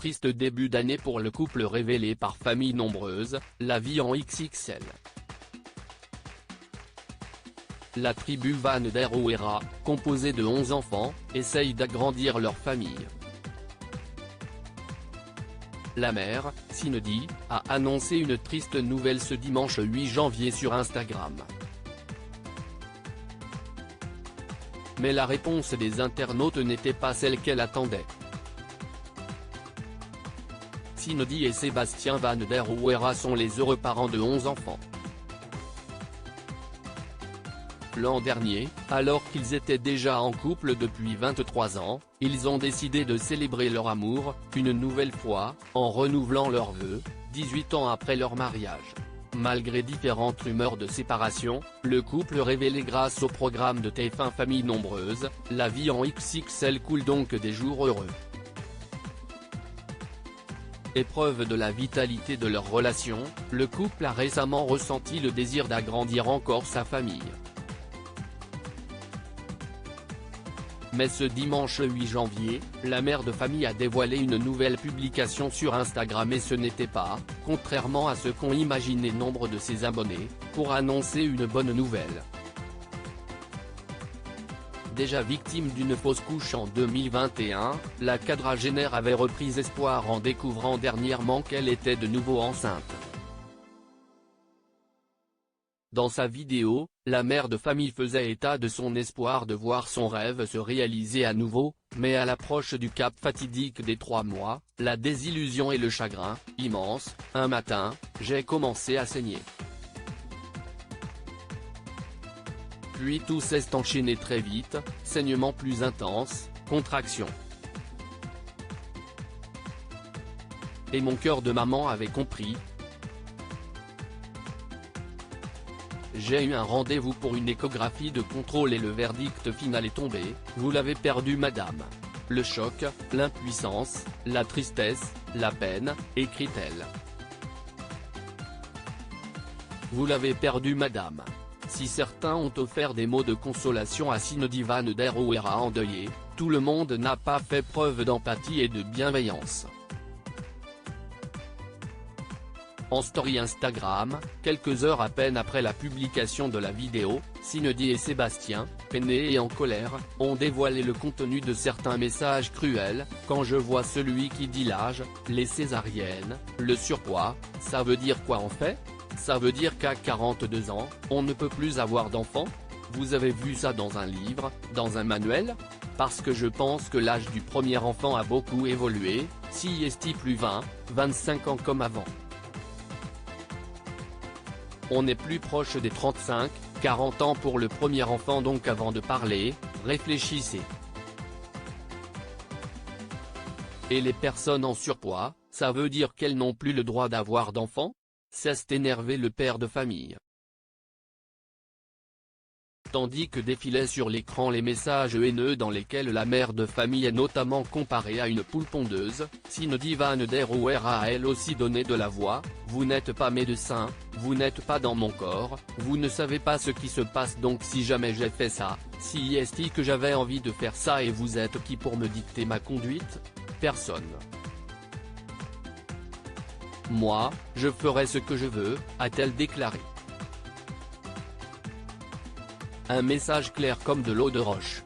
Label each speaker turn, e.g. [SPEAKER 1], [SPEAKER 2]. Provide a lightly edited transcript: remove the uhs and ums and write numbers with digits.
[SPEAKER 1] triste début d'année pour le couple révélé par Famille Nombreuse, la vie en XXL. La tribu Van der Ouera, composée de 11 enfants, essaye d'agrandir leur famille. La mère, Cindy, a annoncé une triste nouvelle ce dimanche 8 janvier sur Instagram. Mais la réponse des internautes n'était pas celle qu'elle attendait. Cindy et Sébastien Van der Ouera sont les heureux parents de 11 enfants. L'an dernier, alors qu'ils étaient déjà en couple depuis 23 ans, ils ont décidé de célébrer leur amour, une nouvelle fois, en renouvelant leurs vœux, 18 ans après leur mariage. Malgré différentes rumeurs de séparation, le couple révélé grâce au programme de TF1 Famille Nombreuse, la vie en XXL coule donc des jours heureux. Épreuve de la vitalité de leur relation, le couple a récemment ressenti le désir d'agrandir encore sa famille. Mais ce dimanche 8 janvier, la mère de famille a dévoilé une nouvelle publication sur Instagram et ce n'était pas, contrairement à ce qu'ont imaginé nombre de ses abonnés, pour annoncer une bonne nouvelle. Déjà victime d'une fausse couche en 2021, la quadragénaire avait repris espoir en découvrant dernièrement qu'elle était de nouveau enceinte. Dans sa vidéo, la mère de famille faisait état de son espoir de voir son rêve se réaliser à nouveau, mais à l'approche du cap fatidique des 3 mois, la désillusion et le chagrin, immense, un matin, j'ai commencé à saigner. Puis tout s'est enchaîné très vite, saignement plus intense, contraction. Et mon cœur de maman avait compris. J'ai eu un rendez-vous pour une échographie de contrôle et le verdict final est tombé, vous l'avez perdu madame. Le choc, l'impuissance, la tristesse, la peine, écrit-elle. Vous l'avez perdu madame. Si certains ont offert des mots de consolation à Cindy Van der Ouera endeuillée, tout le monde n'a pas fait preuve d'empathie et de bienveillance. En story Instagram, quelques heures à peine après la publication de la vidéo, Cindy et Sébastien, peinés et en colère, ont dévoilé le contenu de certains messages cruels. Quand je vois celui qui dit l'âge, les césariennes, le surpoids, ça veut dire quoi en fait? Ça veut dire qu'à 42 ans, on ne peut plus avoir d'enfants? Vous avez vu ça dans un livre, dans un manuel? Parce que je pense que l'âge du premier enfant a beaucoup évolué, si est-il plus 20, 25 ans comme avant. On est plus proche des 35, 40 ans pour le premier enfant donc avant de parler, réfléchissez. Et les personnes en surpoids, ça veut dire qu'elles n'ont plus le droit d'avoir d'enfants? S'est énervé le père de famille. Tandis que défilaient sur l'écran les messages haineux dans lesquels la mère de famille est notamment comparée à une poule pondeuse, Cindy Van der Ouera a elle aussi donné de la voix, vous n'êtes pas médecin, vous n'êtes pas dans mon corps, vous ne savez pas ce qui se passe donc si jamais j'ai fait ça, si est-il que j'avais envie de faire ça et vous êtes qui pour me dicter ma conduite? Personne. Moi, je ferai ce que je veux, a-t-elle déclaré. Un message clair comme de l'eau de roche.